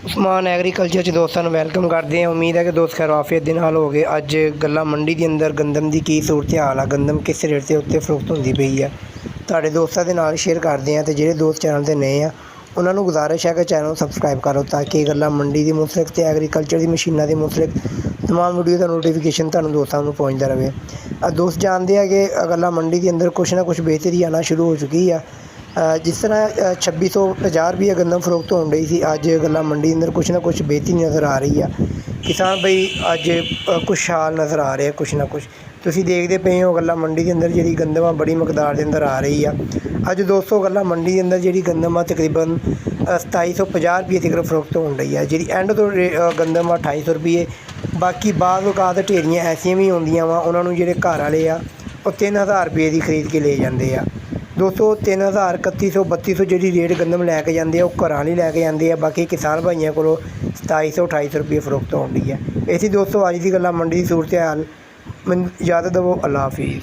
Usman agriculture 'ਚ ਦੋਸਤਾਂ ਨੂੰ ਵੈਲਕਮ ਕਰਦੇ ਹਾਂ। ਉਮੀਦ ਹੈ ਕਿ ਦੋਸਤ ਖੈਰ ਆਫੀਅਤ ਦੇ ਨਾਲ ਹੋਗੇ। ਅੱਜ ਗੱਲਾਂ ਮੰਡੀ ਦੇ ਅੰਦਰ ਗੰਦਮ ਦੀ ਕੀ ਸੂਰਤ ਹਾਲ ਆ, ਗੰਦਮ ਕਿਸ ਰੇਟ ਦੇ ਉੱਤੇ ਫਰੋਖਤ ਹੁੰਦੀ ਪਈ ਆ, ਤੁਹਾਡੇ ਦੋਸਤਾਂ ਦੇ ਨਾਲ ਸ਼ੇਅਰ ਕਰਦੇ ਹਾਂ। ਅਤੇ ਜਿਹੜੇ ਦੋਸਤ ਚੈਨਲ 'ਤੇ ਨਏ ਆ ਉਹਨਾਂ ਨੂੰ ਗੁਜ਼ਾਰਿਸ਼ ਹੈ ਕਿ ਚੈਨਲ ਨੂੰ ਸਬਸਕ੍ਰਾਈਬ ਕਰੋ ਤਾਂ ਕਿ ਗੱਲਾਂ ਮੰਡੀ ਦੀ ਮੁਤਲਕ ਅਤੇ ਐਗਰੀਕਲਚਰ ਦੀ ਮਸ਼ੀਨਾਂ ਦੀ ਮੁਤਲਕ ਤਮਾਮ ਵੀਡੀਓ ਦਾ ਨੋਟੀਫਿਕੇਸ਼ਨ ਤੁਹਾਨੂੰ ਦੋਸਤਾਂ ਨੂੰ ਪਹੁੰਚਦਾ ਰਹੇ। ਦੋਸਤ ਜਾਣਦੇ ਆ ਕਿ ਗੱਲਾਂ ਮੰਡੀ ਦੇ ਅੰਦਰ ਕੁਛ ਨਾ ਕੁਛ ਬਿਹਤਰੀ ਆਉਣਾ ਸ਼ੁਰੂ ਹੋ ਚੁੱਕੀ ਆ। ਜਿਸ ਤਰ੍ਹਾਂ 2650 ਰੁਪਏ ਗੰਦਮ ਫਰੋਖਤ ਹੋਣ ਡਈ ਸੀ, ਅੱਜ ਗੱਲਾਂ ਮੰਡੀ ਦੇ ਅੰਦਰ ਕੁਛ ਨਾ ਕੁਛ ਬਿਹਤਰੀ ਨਜ਼ਰ ਆ ਰਹੀ ਆ। ਕਿਸਾਨ ਬਈ ਅੱਜ ਖੁਸ਼ਹਾਲ ਨਜ਼ਰ ਆ ਰਿਹਾ ਕੁਛ ਨਾ ਕੁਛ। ਤੁਸੀਂ ਦੇਖਦੇ ਪਏ ਹੋ ਗੱਲਾਂ ਮੰਡੀ ਦੇ ਅੰਦਰ ਜਿਹੜੀ ਗੰਦਮ ਆ ਬੜੀ ਮਕਦਾਰ ਦੇ ਅੰਦਰ ਆ ਰਹੀ ਆ। ਅੱਜ ਦੋਸਤੋ ਗੱਲਾਂ ਮੰਡੀ ਦੇ ਅੰਦਰ ਜਿਹੜੀ ਗੰਦਮ ਆ ਤਕਰੀਬਨ 2750 ਰੁਪਏ ਤੱਕ ਫਰੋਖਤ ਹੋਣ ਡਈ ਆ। ਜਿਹੜੀ ਐਂਡ ਤੋਂ ਗੰਦਮ ਆ 2800 ਰੁਪਏ। ਬਾਕੀ ਬਾਅਦ ਔਕਾਤ ਢੇਰੀਆਂ ਐਸੀਆਂ ਵੀ ਹੁੰਦੀਆਂ ਵਾ, ਉਹਨਾਂ ਨੂੰ ਜਿਹੜੇ ਘਰ ਵਾਲੇ ਆ ਉਹ 3000 ਰੁਪਏ ਦੀ ਖਰੀਦ ਕੇ ਲੈ ਜਾਂਦੇ ਆ। ਦੋਸਤੋ 3000 3100 3200 ਜਿਹੜੀ ਰੇਟ ਗੰਦਮ ਲੈ ਕੇ ਜਾਂਦੇ ਆ ਉਹ ਘਰਾਂ ਲਈ ਲੈ ਕੇ ਜਾਂਦੇ ਆ। ਬਾਕੀ ਕਿਸਾਨ ਭਾਈਆਂ ਕੋਲੋਂ 2700 2800 ਰੁਪਏ ਫਰੋਖਤ ਹੋਣ ਡਈ ਆ। ਇਸੇ ਦੋਸਤੋ ਅੱਜ ਦੀ ਗੱਲਾਂ ਮੰਡੀ ਦੀ ਸੂਰਤ ਹਾਲ ਮੈਨੂੰ ਇਜਾਜ਼ਤ ਦੇਵੋ। ਅੱਲਾ ਹਾਫਿਜ਼।